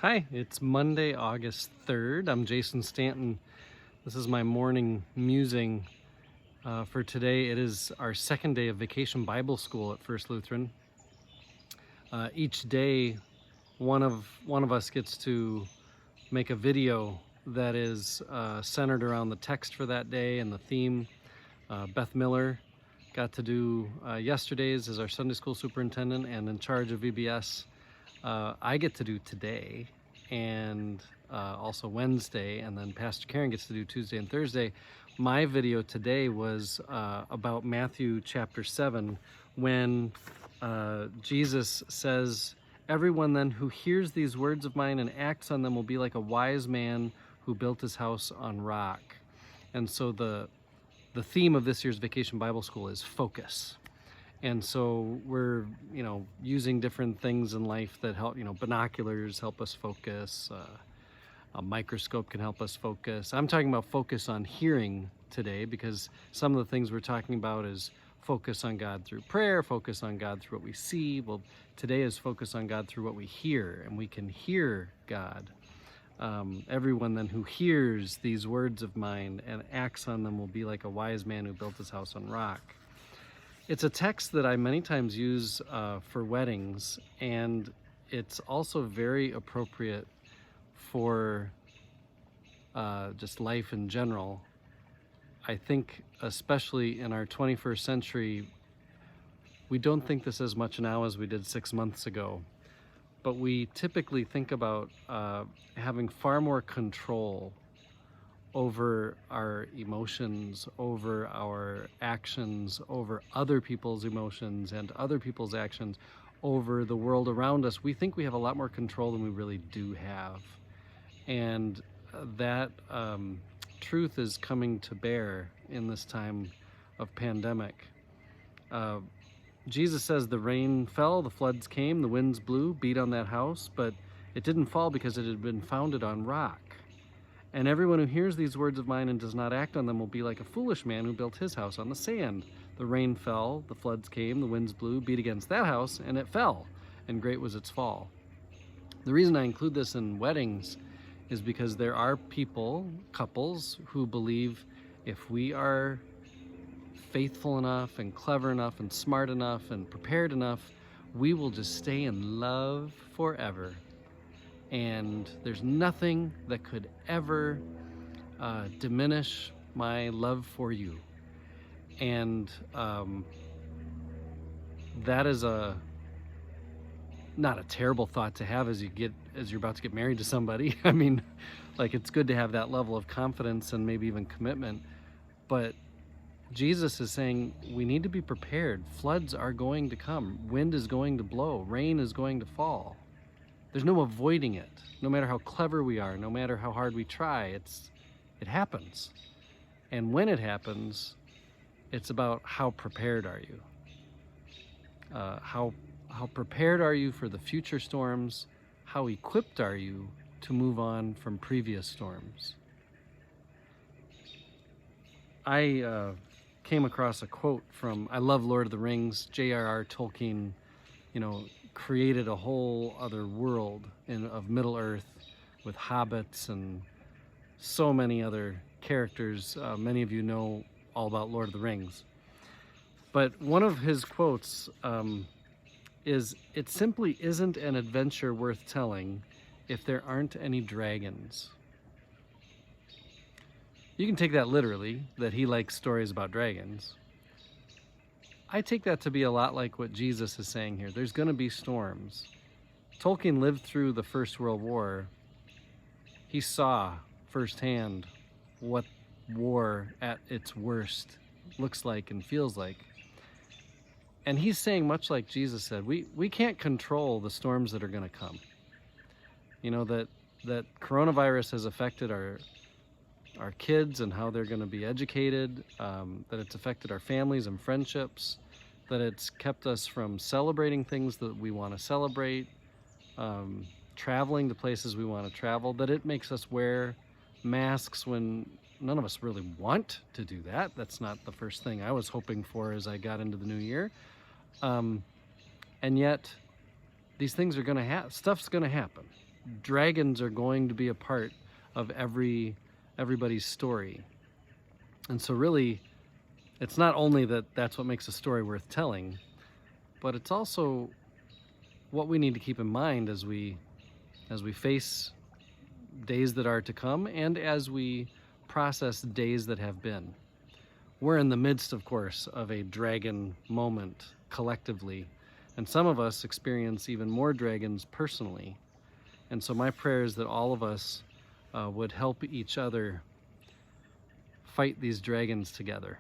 Hi, it's Monday, August 3rd. I'm Jason Stanton. This is my morning musing for today. It is our second day of Vacation Bible School at First Lutheran. Each day, one of us gets to make a video that is centered around the text for that day and the theme. Beth Miller got to do yesterday's as our Sunday school superintendent and in charge of VBS. I get to do today and also Wednesday, and then Pastor Karen gets to do Tuesday and Thursday. My video today was about Matthew chapter 7, when Jesus says, "Everyone then who hears these words of mine and acts on them will be like a wise man who built his house on rock." And so the theme of this year's Vacation Bible School is focus. And so we're, using different things in life that help, binoculars help us focus, a microscope can help us focus. I'm talking about focus on hearing today, because some of the things we're talking about is focus on God through prayer, focus on God through what we see. Well, today is focus on God through what we hear, and we can hear God. Everyone then who hears these words of mine and acts on them will be like a wise man who built his house on rock. It's a text that I many times use for weddings, and it's also very appropriate for just life in general. I think especially in our 21st century, we don't think this as much now as we did 6 months ago, but we typically think about having far more control over our emotions, over our actions, over other people's emotions and other people's actions, over the world around us. We think we have a lot more control than we really do have. And that truth is coming to bear in this time of pandemic. Jesus says the rain fell, the floods came, the winds blew, beat on that house, but it didn't fall because it had been founded on rock. And everyone who hears these words of mine and does not act on them will be like a foolish man who built his house on the sand. The rain fell, the floods came, the winds blew, beat against that house, and it fell, and great was its fall. The reason I include this in weddings is because there are people, couples, who believe if we are faithful enough and clever enough and smart enough and prepared enough, we will just stay in love forever. And there's nothing that could ever diminish my love for you. And that is not a terrible thought to have as you're about to get married to somebody. I mean, like, it's good to have that level of confidence and maybe even commitment. But Jesus is saying we need to be prepared. Floods are going to come. Wind is going to blow. Rain is going to fall. There's no avoiding it. No matter how clever we are, no matter how hard we try, it happens. And when it happens, it's about how prepared are you? How prepared are you for the future storms? How equipped are you to move on from previous storms? I came across a quote from, I love Lord of the Rings, J.R.R. Tolkien, created a whole other world of Middle Earth with hobbits and so many other characters. Many of you know all about Lord of the Rings. But one of his quotes is, "It simply isn't an adventure worth telling if there aren't any dragons." You can take that literally, that he likes stories about dragons. I take that to be a lot like what Jesus is saying here. There's going to be storms. Tolkien lived through the First World War. He saw firsthand what war at its worst looks like and feels like. And he's saying, much like Jesus said, we can't control the storms that are going to come. That coronavirus has affected our kids and how they're going to be educated, that it's affected our families and friendships, that it's kept us from celebrating things that we want to celebrate, traveling to places we want to travel, that it makes us wear masks when none of us really want to do that. That's not the first thing I was hoping for as I got into the new year. And yet, these things are going to stuff's going to happen. dragons are going to be a part of everybody's story. And so really, it's not only that that's what makes a story worth telling, but it's also what we need to keep in mind as we face days that are to come and as we process days that have been. We're in the midst, of course, of a dragon moment collectively, and some of us experience even more dragons personally. And so my prayer is that all of us would help each other fight these dragons together.